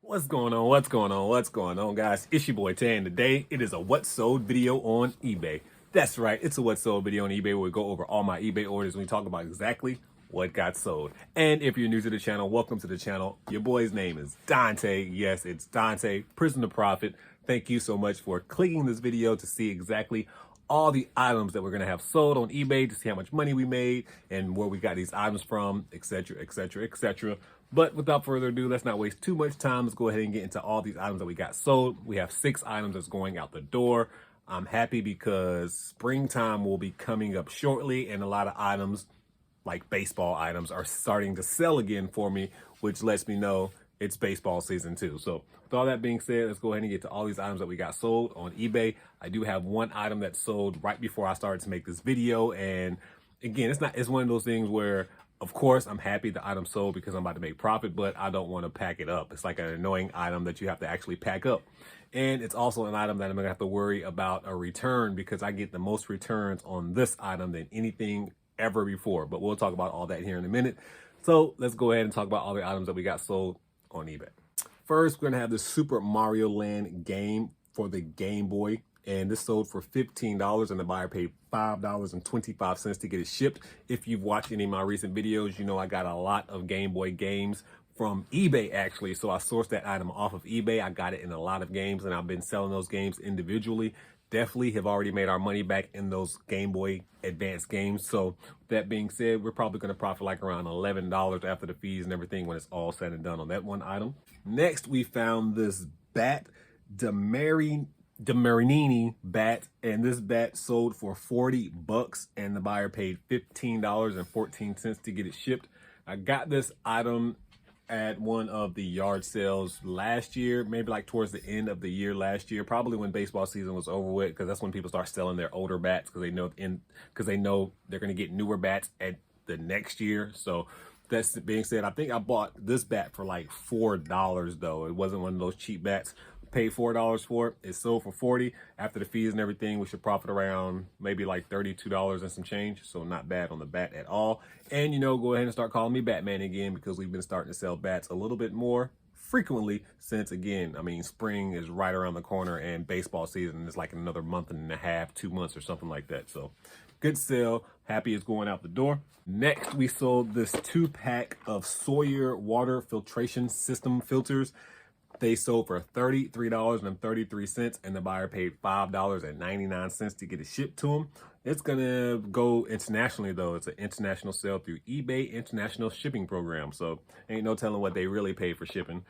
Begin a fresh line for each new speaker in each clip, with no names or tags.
What's going on? What's going on, guys? It's your boy Tay, and today it is a what sold video on eBay. That's right, it's a what sold video on eBay where we go over all my eBay orders and we talk about exactly what got sold. And if you're new to the channel, welcome to the channel. Your boy's name is Dante. Yes, it's Dante, Prison2Profit. Thank you so much for clicking this video to see exactly all the items that we're going to have sold on eBay, to see how much money we made and where we got these items from, etc., etc., etc. But without further ado, let's not waste too much time. Let's go ahead and get into all these items that we got sold. We have 6 items that's going out the door. I'm happy because springtime will be coming up shortly, and a lot of items like baseball items are starting to sell again for me, which lets me know it's baseball season too. So with all that being said, let's go ahead and get to all these items that we got sold on eBay. I do have one item that sold right before I started to make this video. And again, it's one of those things where, of course, I'm happy the item sold because I'm about to make profit, but I don't want to pack it up. It's like an annoying item that you have to actually pack up. And it's also an item that I'm gonna have to worry about a return because I get the most returns on this item than anything ever before. But we'll talk about all that here in a minute. So let's go ahead and talk about all the items that we got sold on eBay. First, we're gonna have the Super Mario Land game for the Game Boy, and this sold for $15 and the buyer paid $5.25 to get it shipped. If you've watched any of my recent videos, you know I got a lot of Game Boy games from eBay actually, so I sourced that item off of eBay. I got it in a lot of games and I've been selling those games individually. Definitely have already made our money back in those Game Boy Advance games. So that being said, we're probably going to profit like around $11 after the fees and everything when it's all said and done on that one item. Next, we found this bat, Demarini bat, and this bat sold for $40 and the buyer paid $15.14 to get it shipped. I got this item at one of the yard sales last year, maybe like towards the end of the year last year, probably when baseball season was over with, because that's when people start selling their older bats because they know they're going to get newer bats at the next year. So that's being said, I think I bought this bat for like $4 though. It wasn't one of those cheap bats. Paid $4 for it. It sold for $40. After the fees and everything, we should profit around maybe like $32 and some change. So not bad on the bat at all. And you know, go ahead and start calling me Batman again because we've been starting to sell bats a little bit more frequently since, again, I mean, spring is right around the corner and baseball season is like another month and a half, 2 months or something like that. So good sale. Happy it's going out the door. Next, we sold this 2-pack of Sawyer water filtration system filters. They sold for $33.33 and the buyer paid $5.99 to get it shipped to them. It's gonna go internationally though. It's an international sale through eBay International Shipping Program. So ain't no telling what they really pay for shipping.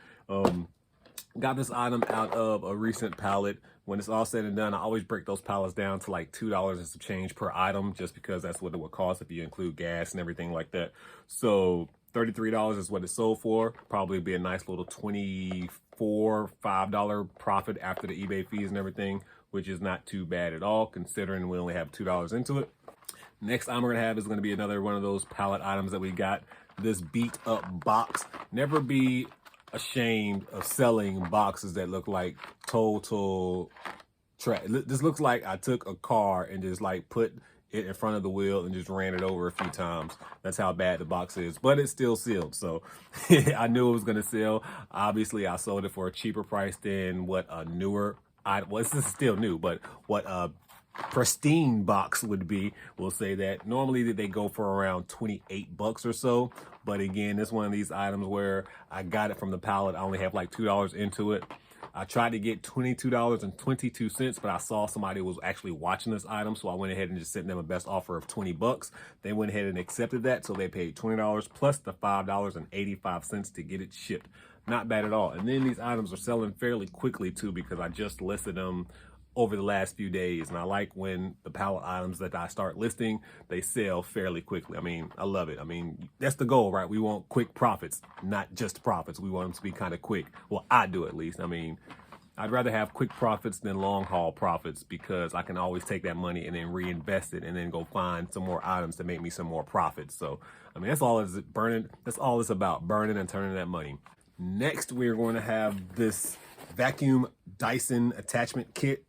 Got this item out of a recent pallet. When it's all said and done, I always break those pallets down to like $2 and some change per item, just because that's what it would cost if you include gas and everything like that. So $33 is what it sold for. Probably be a nice little $5 profit after the eBay fees and everything, which is not too bad at all considering we only have $2 into it. Next item we're gonna have is gonna be another one of those pallet items that we got. This beat up box. Never be ashamed of selling boxes that look like total trash. This looks like I took a car and just like put it in front of the wheel and just ran it over a few times. That's how bad the box is, but it's still sealed. So I knew it was gonna sell. Obviously I sold it for a cheaper price than what a newer item, well, this is still new, but what a pristine box would be. We'll say that normally they go for around $28 or so, but again, it's one of these items where I got it from the pallet. I only have like $2 into it. I tried to get $22.22, but I saw somebody was actually watching this item, so I went ahead and just sent them a best offer of $20. They went ahead and accepted that, so they paid $20 plus the $5.85 to get it shipped. Not bad at all. And then these items are selling fairly quickly too, because I just listed them over the last few days, and I like when the pallet items that I start listing, they sell fairly quickly. I mean, I love it. I mean, that's the goal, right? We want quick profits, not just profits. We want them to be kind of quick. Well, I do at least. I mean, I'd rather have quick profits than long haul profits because I can always take that money and then reinvest it and then go find some more items to make me some more profits. So, I mean, that's all it's about, burning and turning that money. Next, we're going to have this vacuum Dyson attachment kit.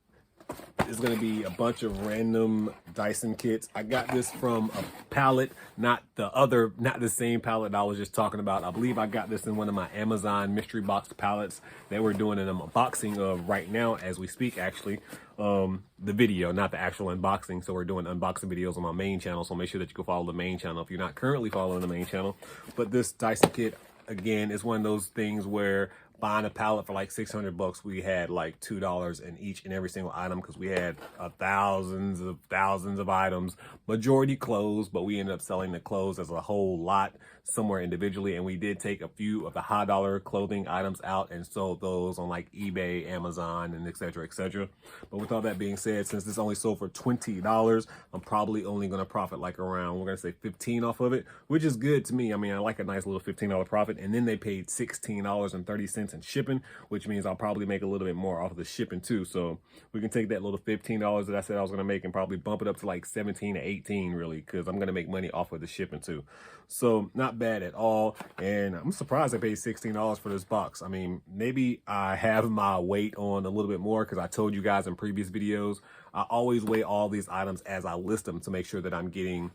It's going to be a bunch of random Dyson kits. I got this from a Pallet, not the same Pallet I was just talking about. I believe I got this in one of my Amazon mystery box pallets that we're doing an unboxing of right now as we speak, actually. The video, not the actual unboxing. So we're doing unboxing videos on my main channel. So make sure that you go follow the main channel if you're not currently following the main channel. But this Dyson kit, again, is one of those things where buying a pallet for like 600 bucks, we had like $2 in each and every single item because we had thousands of items, majority clothes, but we ended up selling the clothes as a whole lot somewhere individually. And we did take a few of the high dollar clothing items out and sold those on like eBay, Amazon, and etc., etc. But with all that being said, since this only sold for $20, I'm probably only going to profit like around, we're going to say 15 off of it, which is good to me. I mean, I like a nice little $15 profit. And then they paid $16.30 in shipping, which means I'll probably make a little bit more off of the shipping too. So we can take that little $15 that I said I was going to make and probably bump it up to like 17 to 18 really, because I'm going to make money off of the shipping too. So not bad at all. And I'm surprised I paid $16 for this box. I mean, maybe I have my weight on a little bit more because I told you guys in previous videos, I always weigh all these items as I list them to make sure that I'm getting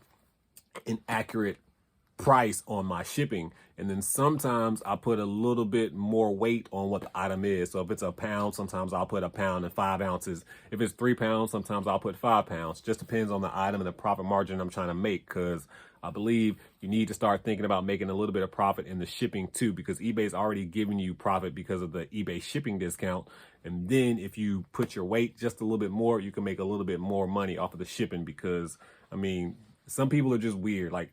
an accurate price on my shipping. And then sometimes I put a little bit more weight on what the item is. So if it's a pound, sometimes I'll put a pound and 5 ounces. If it's 3 pounds, sometimes I'll put 5 pounds. Just depends on the item and the profit margin I'm trying to make, because I believe you need to start thinking about making a little bit of profit in the shipping too, because eBay's already giving you profit because of the eBay shipping discount. And then if you put your weight just a little bit more, you can make a little bit more money off of the shipping, because I mean, some people are just weird. Like,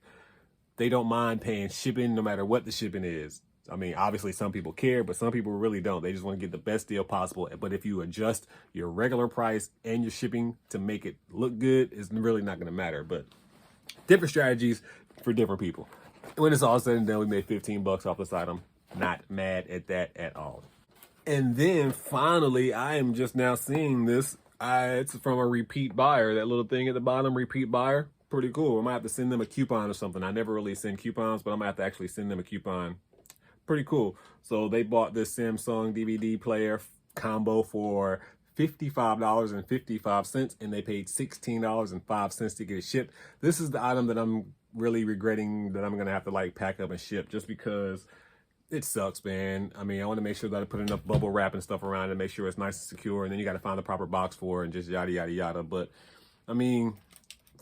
they don't mind paying shipping no matter what the shipping is. I mean, obviously some people care, but some people really don't. They just want to get the best deal possible. But if you adjust your regular price and your shipping to make it look good, it's really not going to matter. But different strategies for different people. When it's all said and done, we made 15 bucks off this item. Not mad at that at all. And then finally, I am just now seeing this. It's from a repeat buyer. That little thing at the bottom, repeat buyer. Pretty cool. I might have to send them a coupon or something. I never really send coupons, but I might have to actually send them a coupon. Pretty cool. So they bought this Samsung DVD player combo for $55.55, and they paid $16.05 to get it shipped. This is the item that I'm really regretting that I'm going to have to like pack up and ship, just because it sucks, man. I mean, I want to make sure that I put enough bubble wrap and stuff around it to make sure it's nice and secure, and then you got to find the proper box for it and just yada, yada, yada. But I mean,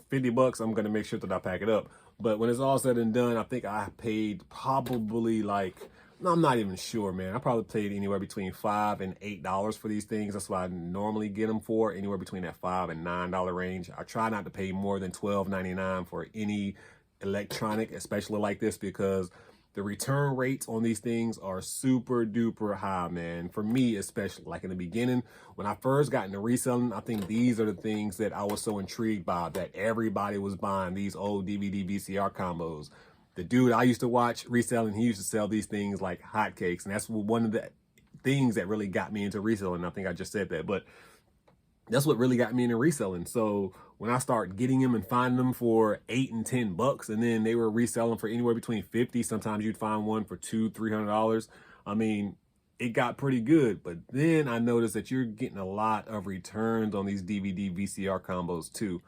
50 bucks, I'm going to make sure that I pack it up. But when it's all said and done, I think I paid probably like, no, I'm not even sure, man. I probably paid anywhere between $5 and $8 for these things. That's what I normally get them for, anywhere between that $5 and $9 range. I try not to pay more than $12.99 for any electronic, especially like this, because the return rates on these things are super duper high, man. For me, especially, like in the beginning, when I first got into reselling, I think these are the things that I was so intrigued by, that everybody was buying these old DVD VCR combos. The dude I used to watch reselling, he used to sell these things like hotcakes. And that's one of the things that really got me into reselling. I think I just said that, but that's what really got me into reselling. So when I start getting them and finding them for $8 and $10, and then they were reselling for anywhere between 50, sometimes you'd find one for $200-$300. I mean, it got pretty good. But then I noticed that you're getting a lot of returns on these DVD VCR combos too.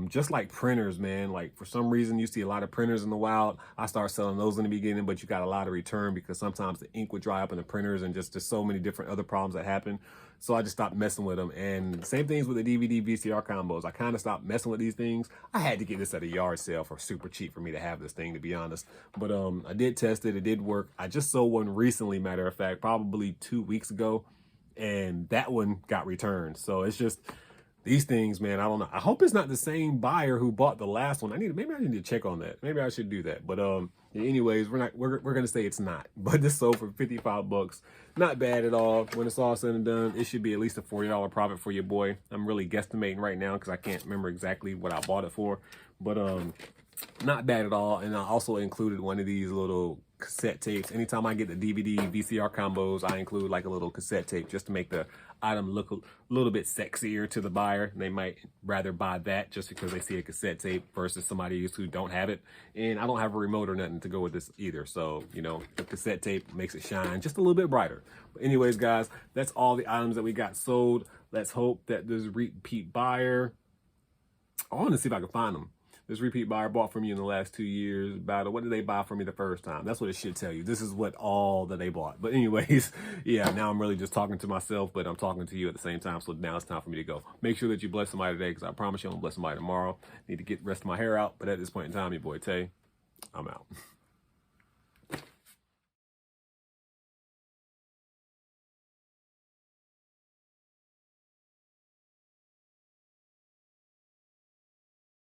Just like printers, man. Like, for some reason, you see a lot of printers in the wild. I started selling those in the beginning, but you got a lot of return because sometimes the ink would dry up in the printers, and just so many different other problems that happen. So I just stopped messing with them. And same things with the DVD VCR combos. I kind of stopped messing with these things. I had to get this at a yard sale for super cheap for me to have this thing, to be honest. But I did test it. It did work. I just sold one recently, matter of fact, probably 2 weeks ago, and that one got returned. So it's just these things, man. I don't know. I hope it's not the same buyer who bought the last one. Maybe I need to check on that. Maybe I should do that. But anyways, we're gonna say it's not. But this sold for 55 bucks. Not bad at all. When it's all said and done, it should be at least a $40 profit for your boy. I'm really guesstimating right now because I can't remember exactly what I bought it for. But not bad at all. And I also included one of these little cassette tapes. Anytime I get the DVD VCR combos, I include like a little cassette tape just to make the item look a little bit sexier to the buyer. They might rather buy that just because they see a cassette tape versus somebody who don't have it. And I don't have a remote or nothing to go with this either. So, you know, the cassette tape makes it shine just a little bit brighter. But anyways, guys, that's all the items that we got sold. Let's hope that this repeat buyer, I want to see if I can find them. This repeat buyer bought from you in the last 2 years. What did they buy from me the first time? That's what it should tell you. This is what all that they bought. But anyways, yeah, now I'm really just talking to myself, but I'm talking to you at the same time. So now it's time for me to go. Make sure that you bless somebody today, because I promise you I'm going to bless somebody tomorrow. Need to get the rest of my hair out. But at this point in time, your boy Tay, I'm out.